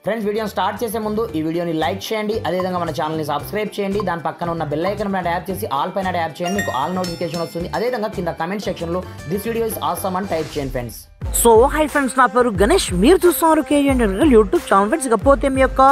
Friends వీడియోని start చేసే ముందు ఈ వీడియోని లైక్ చేయండి, అదేవిధంగా మన ఛానల్ని సబ్స్క్రైబ్ చేయండి. దాని పక్కన ఉన్న బెల్ ఐకాన్ పైన ట్యాప్ చేసి ఆల్ పైన ట్యాప్ చేయండి, మీకు ఆల్ నోటిఫికేషన్ వస్తుంది. అదేవిధంగా కింద కమెంట్ సెక్షన్లో దిస్ వీడియో ఇస్ ఆసమ్ అని టైప్ చేయండి ఫ్రెండ్స్. సో హై ఫ్రెండ్స్, నా పేరు గణేష్, మీరు చూస్తున్నారు కేజీ యూట్యూబ్ ఛానల్. ఫ్రెండ్స్ ఇకపోతే మీ యొక్క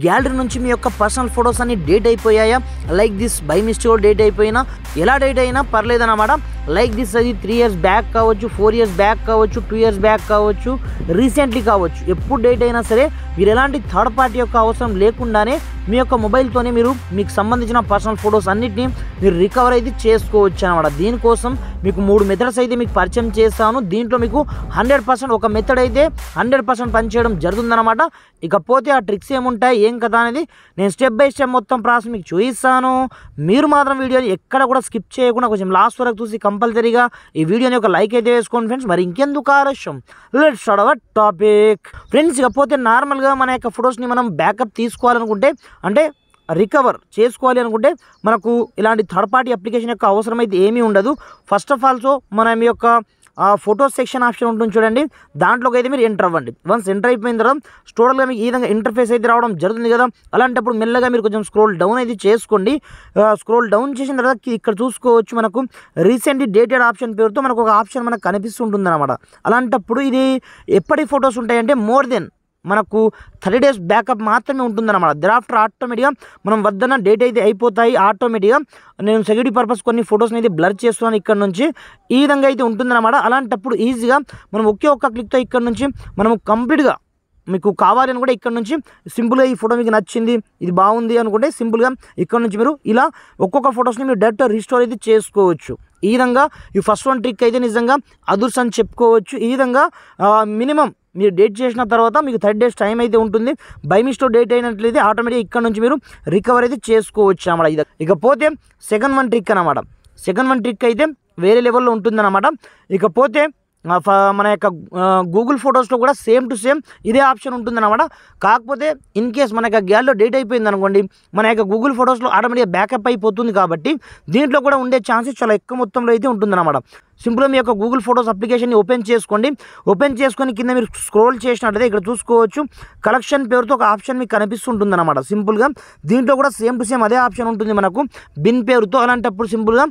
గ్యాలరీ నుంచి మీ యొక్క పర్సనల్ ఫొటోస్ అన్ని డేట్ అయిపోయాయా, లైక్ దిస్ బై మిస్టేక్ డేట్ అయిపోయినా, ఎలా డేట్ అయినా పర్లేదన్నమాట. లైక్ దిస్ అది 3 years బ్యాక్ కావచ్చు, 4 years బ్యాక్ కావచ్చు, 2 years బ్యాక్ కావచ్చు, రీసెంట్లీ కావచ్చు, ఎప్పుడు డేట్ అయినా సరే మీరు ఎలాంటి థర్డ్ పార్టీ యొక్క అవసరం లేకుండానే మీ యొక్క మొబైల్తోనే మీరు మీకు సంబంధించిన పర్సనల్ ఫొటోస్ అన్నిటిని మీరు రికవర్ అయితే చేసుకోవచ్చు అనమాట. దీనికోసం మీకు 3 మెథడ్స్ అయితే మీకు పరిచయం చేస్తాను. దీంట్లో మీకు 100% ఒక మెథడ్ అయితే 100% పనిచేయడం జరుగుతుందన్నమాట. ఇకపోతే ఆ ట్రిక్స్ ఏముంటాయి, ఏం కదా అనేది నేను స్టెప్ బై స్టెప్ మొత్తం ప్రాసెస్ మీకు చూపిస్తాను. మీరు మాత్రం వీడియోని ఎక్కడ కూడా స్కిప్ చేయకుండా కొంచెం లాస్ట్ వరకు చూసి కంపల్సరీగా ఈ వీడియోని ఒక లైక్ అయితే వేసుకోండి ఫ్రెండ్స్. మరి ఇంకెందుకు ఆలస్యం, let's start our topic. Friends ఇకపోతే నార్మల్గా మన యొక్క ఫొటోస్ని మనం బ్యాకప్ తీసుకోవాలనుకుంటే, అంటే రికవర్ చేసుకోవాలి అనుకుంటే మనకు ఇలాంటి థర్డ్ పార్టీ అప్లికేషన్ యొక్క అవసరం అయితే ఏమీ ఉండదు. ఫస్ట్ ఆఫ్ ఆల్ మనం ఈ యొక్క ఫోటోస్ సెక్షన్ ఆప్షన్ ఉంటుంది చూడండి, దాంట్లోకి అయితే మీరు ఎంటర్ అవ్వండి. వన్స్ ఎంటర్ అయిపోయిన తర్వాత టోటల్గా మీకు ఈ విధంగా ఇంటర్ఫేస్ అయితే రావడం జరుగుతుంది కదా. అలాంటప్పుడు మెల్లగా మీరు కొంచెం స్క్రోల్ డౌన్ అయితే చేసుకోండి. స్క్రోల్ డౌన్ చేసిన తర్వాత ఇక్కడ చూసుకోవచ్చు, మనకు రీసెంట్లీ డేటెడ్ ఆప్షన్ పేరుతో మనకు ఒక ఆప్షన్ మనకు కనిపిస్తుంటుంది అనమాట. అలాంటప్పుడు ఇది ఎప్పటి ఫొటోస్ ఉంటాయంటే మోర్ దెన్ మనకు 30 days బ్యాకప్ మాత్రమే ఉంటుందన్నమాట. దెరాఫ్టర్ ఆటోమేటిక్గా మనం వద్దన్న డేట్ అయితే అయిపోతాయి ఆటోమేటిక్గా. నేను సెక్యూరిటీ పర్పస్ కొన్ని ఫొటోస్ని అయితే బ్లర్ చేస్తున్నాను ఇక్కడ నుంచి. ఈ విధంగా అయితే ఉంటుందన్నమాట. అలాంటప్పుడు ఈజీగా మనం ఒకే ఒక్క క్లిక్తో ఇక్కడ నుంచి మనం కంప్లీట్గా మీకు కావాలని కూడా ఇక్కడ నుంచి సింపుల్గా ఈ ఫోటో మీకు నచ్చింది, ఇది బాగుంది అనుకుంటే సింపుల్గా ఇక్కడ నుంచి మీరు ఇలా ఒక్కొక్క ఫొటోస్ని మీరు డైరెక్ట్ రీస్టోర్ అయితే చేసుకోవచ్చు. ఈ విధంగా ఈ ఫస్ట్ వన్ ట్రిక్ అయితే నిజంగా అదుర్స్ అని చెప్పుకోవచ్చు. ఈ విధంగా మినిమం మీరు డేట్ చేసిన తర్వాత మీకు 30 days టైం అయితే ఉంటుంది. బై మిస్టేక్ డేట్ అయినట్లయితే ఆటోమేటిక్గా ఇక్కడ నుంచి మీరు రికవర్ అయితే చేసుకోవచ్చు అన్నమాట. ఇకపోతే సెకండ్ వన్ ట్రిక్ అనమాట. సెకండ్ వన్ ట్రిక్ అయితే వేరే లెవెల్లో ఉంటుందన్నమాట. ఇకపోతే మన యొక్క గూగుల్ ఫొటోస్లో కూడా సేమ్ టు సేమ్ ఇదే ఆప్షన్ ఉంటుందన్నమాట. కాకపోతే ఇన్ కేస్ మన యొక్క గ్యాలరీలో డేట్ అయిపోయింది అనుకోండి, మన యొక్క గూగుల్ ఫొటోస్లో ఆటోమేటిక్గా బ్యాకప్ అయిపోతుంది. కాబట్టి దీంట్లో కూడా ఉండే ఛాన్సెస్ చాలా ఎక్కువ మొత్తంలో అయితే ఉంటుందన్నమాట. సింపుల్గా మీ యొక్క గూగుల్ ఫొటోస్ అప్లికేషన్ని ఓపెన్ చేసుకోండి. ఓపెన్ చేసుకొని కింద మీరు స్క్రోల్ చేసినట్లయితే ఇక్కడ చూసుకోవచ్చు, కలెక్షన్ పేరుతో ఒక ఆప్షన్ మీకు కనిపిస్తుంటుంది అనమాట. సింపుల్గా దీంట్లో కూడా సేమ్ టు సేమ్ అదే ఆప్షన్ ఉంటుంది మనకు బిన్ పేరుతో. అలాంటప్పుడు సింపుల్గా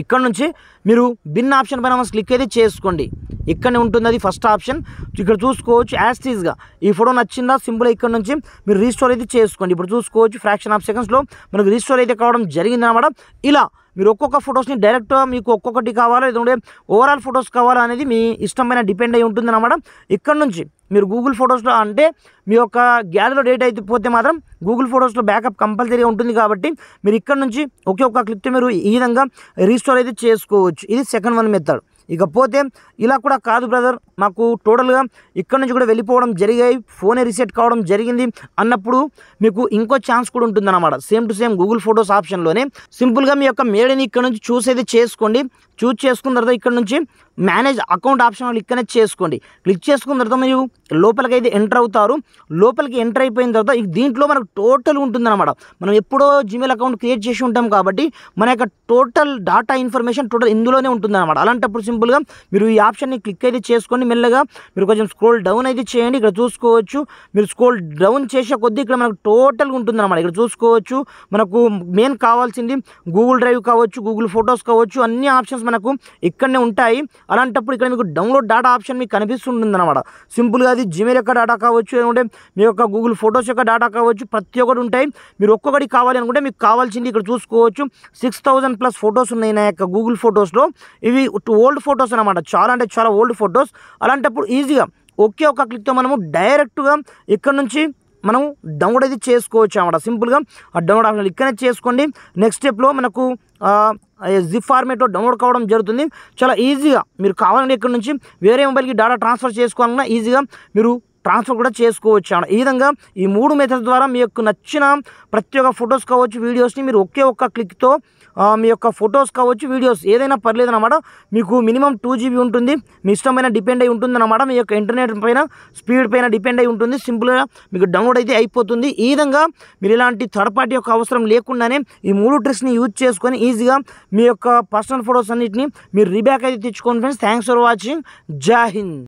ఇక్కడ నుంచి మీరు బిన్ ఆప్షన్ పైన క్లిక్ అయితే చేసుకోండి. ఇక్కడనే ఉంటుంది అది ఫస్ట్ ఆప్షన్. ఇక్కడ చూసుకోవచ్చు యాస్టీస్గా ఈ ఫోటో నచ్చిందా, సింపుల్గా ఇక్కడ నుంచి మీరు రీస్టోర్ అయితే చేసుకోండి. ఇప్పుడు చూసుకోవచ్చు ఫ్రాక్షన్ ఆఫ్ సెకండ్స్లో మనకు రీస్టోర్ అయితే కావడం జరిగింది అనమాట. ఇలా మీరు ఒక్కొక్క ఫొటోస్ని డైరెక్ట్గా మీకు ఒక్కొక్కటి కావాలా లేదంటే ఓవరాల్ ఫొటోస్ కావాలా అనేది మీ ఇష్టం పైన డిపెండ్ అయి ఉంటుంది అనమాట. ఇక్కడ నుంచి మీరు గూగుల్ ఫొటోస్లో అంటే మీ యొక్క గ్యాలరీలో డేట్ అయిపోతే మాత్రం గూగుల్ ఫొటోస్లో బ్యాకప్ కంపల్సరీగా ఉంటుంది. కాబట్టి మీరు ఇక్కడ నుంచి ఒకే ఒక్క క్లిక్తో మీరు ఈ విధంగా రీస్టోర్ అయితే చేసుకోవచ్చు. ఇది సెకండ్ వన్ మెథడ్. ఇకపోతే ఇలా కూడా కాదు బ్రదర్, మాకు టోటల్గా ఇక్కడ నుంచి కూడా వెళ్ళిపోవడం జరిగాయి, ఫోనే రీసెట్ కావడం జరిగింది అన్నప్పుడు మీకు ఇంకో ఛాన్స్ కూడా ఉంటుందన్నమాట. Same to same Google photos ఆప్షన్లోనే సింపుల్గా మీ యొక్క మేడని ఇక్కడ నుంచి చూస్ అయితే చేసుకోండి. చూస్ చేసుకున్న తర్వాత ఇక్కడ నుంచి మేనేజ్ అకౌంట్ ఆప్షన్ క్లిక్ అనేది చేసుకోండి. క్లిక్ చేసుకున్న తర్వాత మీరు లోపలికి అయితే ఎంటర్ అవుతారు. లోపలికి ఎంటర్ అయిపోయిన తర్వాత దీంట్లో మనకు టోటల్ ఉంటుందన్నమాట. మనం ఎప్పుడో జీమెయిల్ అకౌంట్ క్రియేట్ చేసి ఉంటాం కాబట్టి మన యొక్క టోటల్ డాటా ఇన్ఫర్మేషన్ టోటల్ ఇందులోనే ఉంటుందన్నమాట. అలాంటప్పుడు సింపుల్గా మీరు ఈ ఆప్షన్ని క్లిక్ అయితే చేసుకోండి. మెల్లగా మీరు కొంచెం స్క్రోల్ డౌన్ అయితే చేయండి. ఇక్కడ చూసుకోవచ్చు, మీరు స్క్రోల్ డౌన్ చేసే కొద్దీ ఇక్కడ మనకు టోటల్గా ఉంటుందన్నమాట. ఇక్కడ చూసుకోవచ్చు మనకు మెయిన్ కావాల్సింది గూగుల్ డ్రైవ్ కావచ్చు, గూగుల్ ఫొటోస్ కావచ్చు, అన్ని ఆప్షన్స్ మనకు ఇక్కడనే ఉంటాయి. అలాంటప్పుడు ఇక్కడ మీకు డౌన్లోడ్ డాటా ఆప్షన్ మీకు కనిపిస్తుంటుంది అనమాట. సింపుల్గా అది జీమెయిల్ యొక్క డేటా కావచ్చు, లేదంటే మీ యొక్క గూగుల్ ఫొటోస్ యొక్క డేటా కావచ్చు, ప్రతి ఒక్కటి ఉంటాయి. మీరు ఒక్కొక్కటి కావాలి అనుకుంటే మీకు కావాల్సింది ఇక్కడ చూసుకోవచ్చు 6000+ ఫొటోస్ ఉన్నాయి నా యొక్క గూగుల్ ఫొటోస్లో. ఇవి ఓల్డ్ ఫొటోస్ అనమాట, చాలా అంటే చాలా ఓల్డ్ ఫొటోస్. అలాంటప్పుడు ఈజీగా ఒకే ఒక్క క్లిక్తో మనము డైరెక్ట్గా ఇక్కడ నుంచి మనం డౌన్లోడ్ అయితే చేసుకోవచ్చు అన్నమాట. సింపుల్గా ఆ డౌన్లోడ్ ఆప్షన్ ఇక్కడనే చేసుకోండి. నెక్స్ట్ స్టెప్లో మనకు జిప్ ఫార్మేట్లో డౌన్లోడ్ కావడం జరుగుతుంది. చాలా ఈజీగా మీరు కావాలంటే ఇక్కడ నుంచి వేరే మొబైల్కి డేటా ట్రాన్స్ఫర్ చేసుకోవాలన్నా ఈజీగా మీరు ట్రాన్స్ఫర్ కూడా చేసుకోవచ్చు అన్నమాట. ఈ విధంగా ఈ 3 మెథడ్స్ ద్వారా మీ యొక్క నచ్చిన ప్రతి ఒక్క ఫొటోస్ కావచ్చు, వీడియోస్ని మీరు ఒకే ఒక్క క్లిక్తో మీ యొక్క ఫొటోస్ కావచ్చు, వీడియోస్ ఏదైనా పర్లేదు అన్నమాట. మీకు మినిమం 2 GB ఉంటుంది. మీ ఇష్టం పైన డిపెండ్ అయి ఉంటుంది అన్నమాట. మీ యొక్క ఇంటర్నెట్ పైన స్పీడ్ పైన డిపెండ్ అయి ఉంటుంది. సింపుల్గా మీకు డౌన్లోడ్ అయితే అయిపోతుంది. ఈ విధంగా మీరు ఇలాంటి థర్డ్ పార్టీ యొక్క అవసరం లేకుండానే ఈ 3 ట్రిక్స్ని యూజ్ చేసుకొని ఈజీగా మీ యొక్క పర్సనల్ ఫొటోస్ అన్నింటినీ మీరు రీబ్యాక్ అయితే తెచ్చుకోండి ఫ్రెండ్స్. Thanks for watching. జై హింద్.